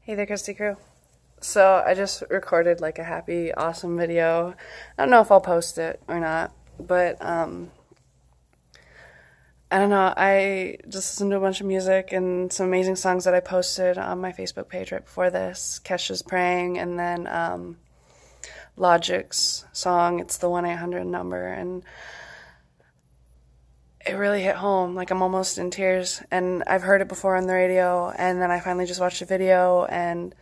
Hey there, Christy Crew. So I just recorded like a happy, awesome video. I don't know if I'll post it or not, but I don't know. I just listened to a bunch of music and some amazing songs that I posted on my Facebook page right before this. Kesha's Praying, and then Logic's song, It's the 1-800 number, and it really hit home. Like, I'm almost in tears, and I've heard it before on the radio, and then I finally just watched a video, and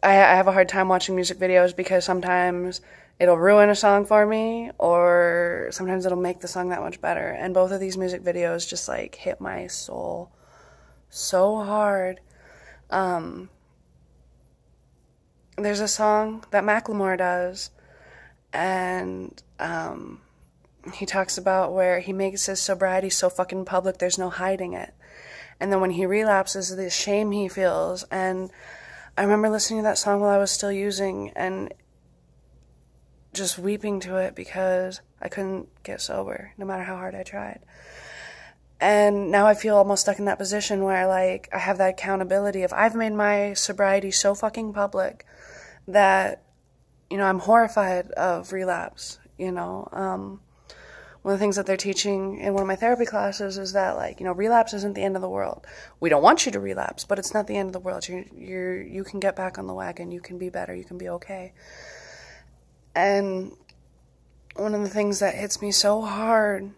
I have a hard time watching music videos because sometimes it'll ruin a song for me, or sometimes it'll make the song that much better. And both of these music videos just like hit my soul so hard. There's a song that Macklemore does, and he talks about where he makes his sobriety so fucking public there's no hiding it. And then when he relapses, the shame he feels. And I remember listening to that song while I was still using and just weeping to it because I couldn't get sober, no matter how hard I tried. And now I feel almost stuck in that position where I have that accountability of I've made my sobriety so fucking public that, I'm horrified of relapse, One of the things that they're teaching in one of my therapy classes is that, relapse isn't the end of the world. We don't want you to relapse, but it's not the end of the world. You can get back on the wagon. You can be better. You can be okay. And one of the things that hits me so hard,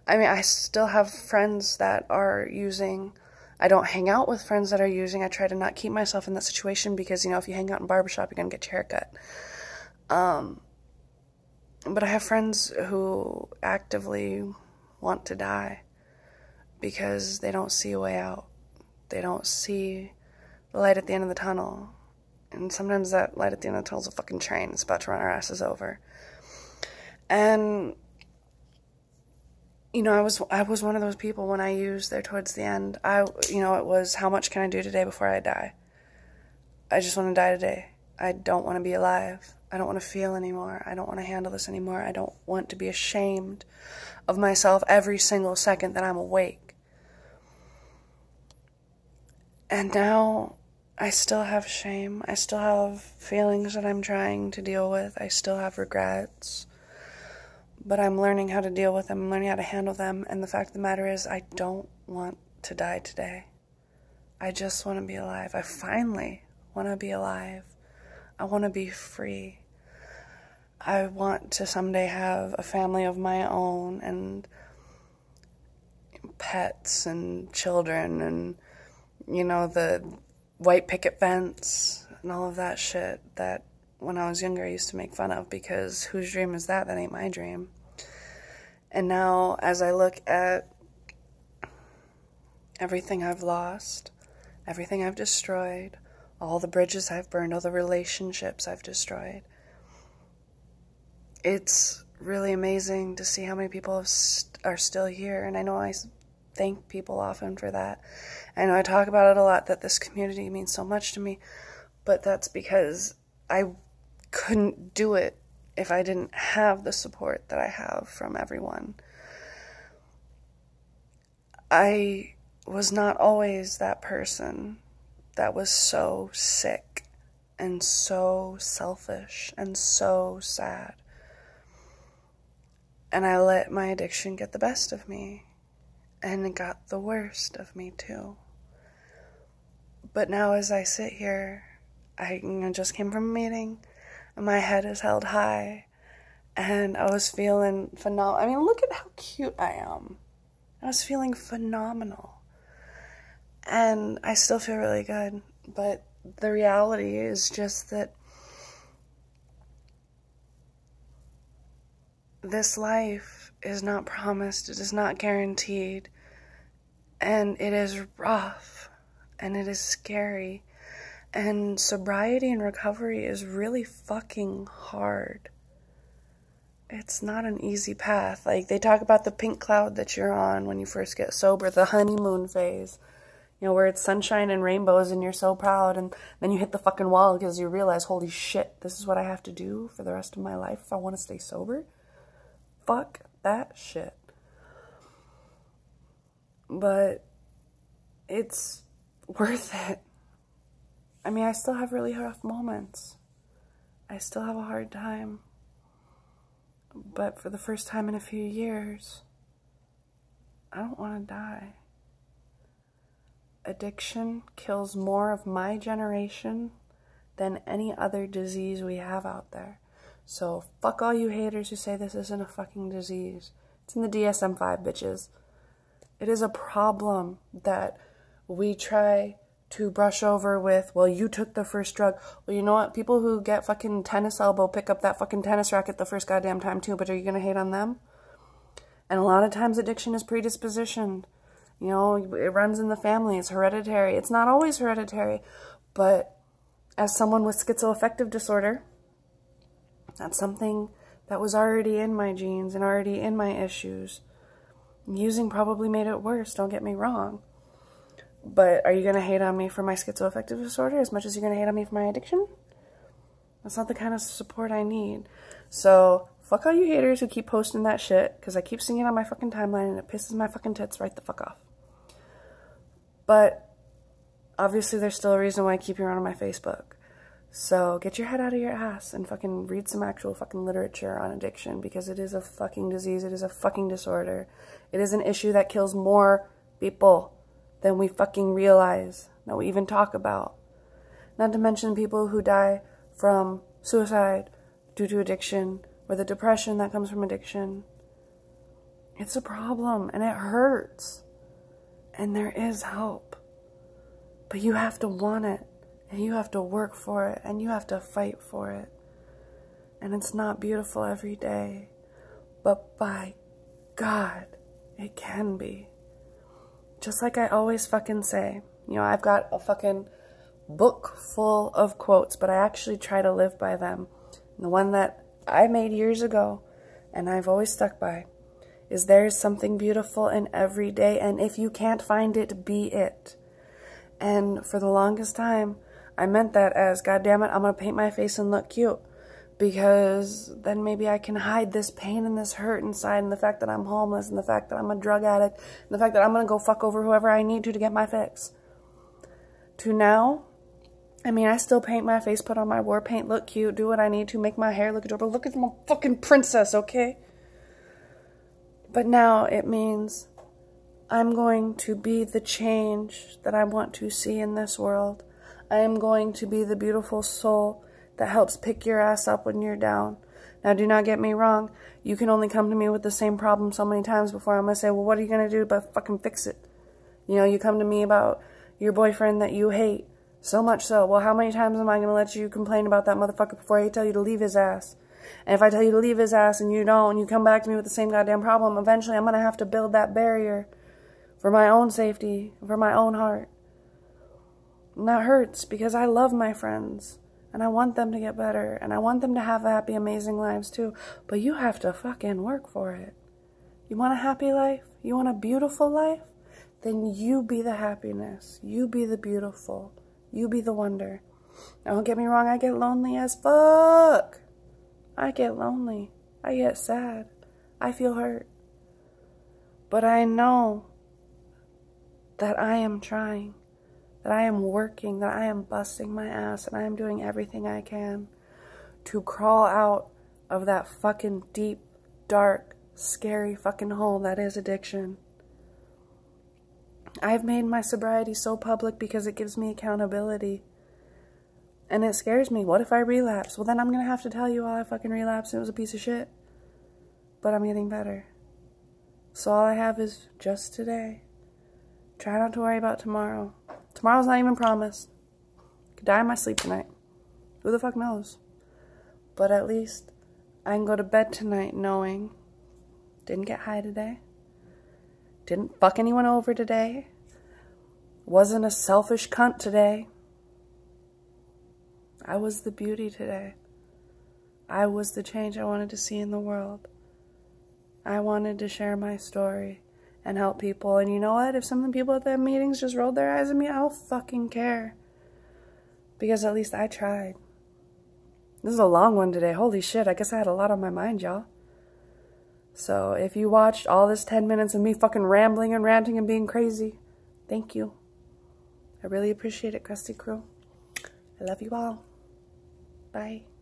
I still have friends that are using. I don't hang out with friends that are using. I try to not keep myself in that situation because, if you hang out in a barbershop, you're going to get your hair cut. But I have friends who actively want to die because they don't see a way out. They don't see the light at the end of the tunnel. And sometimes that light at the end of the tunnel is a fucking train. It's about to run our asses over. And, I was one of those people when I used there towards the end. It was, how much can I do today before I die? I just want to die today. I don't want to be alive. I don't want to feel anymore. I don't want to handle this anymore. I don't want to be ashamed of myself every single second that I'm awake. And now I still have shame. I still have feelings that I'm trying to deal with. I still have regrets. But I'm learning how to deal with them. I'm learning how to handle them. And the fact of the matter is, I don't want to die today. I just want to be alive. I finally want to be alive. I want to be free. I want to someday have a family of my own and pets and children and, the white picket fence and all of that shit that when I was younger I used to make fun of because whose dream is that? That ain't my dream. And now as I look at everything I've lost, everything I've destroyed, all the bridges I've burned, all the relationships I've destroyed, it's really amazing to see how many people are still here. And I know I thank people often for that. I know I talk about it a lot, that this community means so much to me, but that's because I couldn't do it if I didn't have the support that I have from everyone. I was not always that person that was so sick and so selfish and so sad. And I let my addiction get the best of me. And it got the worst of me too. But now as I sit here, I just came from a meeting, and my head is held high. And I was feeling phenomenal. Look at how cute I am. I was feeling phenomenal. And I still feel really good. But the reality is just that this life is not promised, it is not guaranteed, and it is rough, and it is scary, and sobriety and recovery is really fucking hard. It's not an easy path. They talk about the pink cloud that you're on when you first get sober, the honeymoon phase, where it's sunshine and rainbows and you're so proud, and then you hit the fucking wall because you realize, holy shit, this is what I have to do for the rest of my life if I want to stay sober? Fuck that shit. But it's worth it. I mean, I still have really rough moments. I still have a hard time. But for the first time in a few years, I don't want to die. Addiction kills more of my generation than any other disease we have out there. So fuck all you haters who say this isn't a fucking disease. It's in the DSM-5, bitches. It is a problem that we try to brush over with, well, you took the first drug. Well, you know what? People who get fucking tennis elbow pick up that fucking tennis racket the first goddamn time too, but are you going to hate on them? And a lot of times addiction is predispositioned. You know, it runs in the family. It's hereditary. It's not always hereditary, but as someone with schizoaffective disorder, that's something that was already in my genes and already in my issues. Using probably made it worse, don't get me wrong. But are you going to hate on me for my schizoaffective disorder as much as you're going to hate on me for my addiction? That's not the kind of support I need. So, fuck all you haters who keep posting that shit, because I keep seeing it on my fucking timeline and it pisses my fucking tits right the fuck off. But, obviously there's still a reason why I keep you around on my Facebook. So, get your head out of your ass and fucking read some actual fucking literature on addiction, because it is a fucking disease, it is a fucking disorder. It is an issue that kills more people than we fucking realize, that we even talk about. Not to mention people who die from suicide due to addiction, or the depression that comes from addiction. It's a problem, and it hurts. And there is hope. But you have to want it, and you have to work for it, and you have to fight for it. And it's not beautiful every day, but by God, it can be. Just like I always fucking say, you know, I've got a fucking book full of quotes, but I actually try to live by them. And the one that I made years ago, and I've always stuck by, is there is something beautiful in every day, and if you can't find it, be it. And for the longest time, I meant that as, God damn it, I'm going to paint my face and look cute. Because then maybe I can hide this pain and this hurt inside, and the fact that I'm homeless, and the fact that I'm a drug addict, and the fact that I'm going to go fuck over whoever I need to get my fix. To now, I mean, I still paint my face, put on my war paint, look cute, do what I need to, make my hair look adorable. Look at my fucking princess, okay? But now it means I'm going to be the change that I want to see in this world. I am going to be the beautiful soul that helps pick your ass up when you're down. Now, do not get me wrong. You can only come to me with the same problem so many times before I'm going to say, well, what are you going to do but fucking fix it? You know, you come to me about your boyfriend that you hate. So much so. Well, how many times am I going to let you complain about that motherfucker before I tell you to leave his ass? And if I tell you to leave his ass and you don't, and you come back to me with the same goddamn problem, eventually I'm going to have to build that barrier for my own safety, for my own heart. And that hurts because I love my friends. And I want them to get better. And I want them to have happy, amazing lives too. But you have to fucking work for it. You want a happy life? You want a beautiful life? Then you be the happiness. You be the beautiful. You be the wonder. Now, don't get me wrong, I get lonely as fuck. I get lonely. I get sad. I feel hurt. But I know that I am trying. That I am working, that I am busting my ass, and I am doing everything I can to crawl out of that fucking deep, dark, scary fucking hole that is addiction. I've made my sobriety so public because it gives me accountability. And it scares me. What if I relapse? Well, then I'm going to have to tell you all I fucking relapsed and it was a piece of shit. But I'm getting better. So all I have is just today. Try not to worry about tomorrow. Tomorrow's not even promised. I could die in my sleep tonight. Who the fuck knows? But at least I can go to bed tonight knowing didn't get high today. Didn't fuck anyone over today. Wasn't a selfish cunt today. I was the beauty today. I was the change I wanted to see in the world. I wanted to share my story and help people. And you know what? If some of the people at the meetings just rolled their eyes at me, I don't fucking care. Because at least I tried. This is a long one today. Holy shit, I guess I had a lot on my mind, y'all. So if you watched all this 10 minutes of me fucking rambling and ranting and being crazy, thank you. I really appreciate it, Crusty Crew. I love you all. Bye.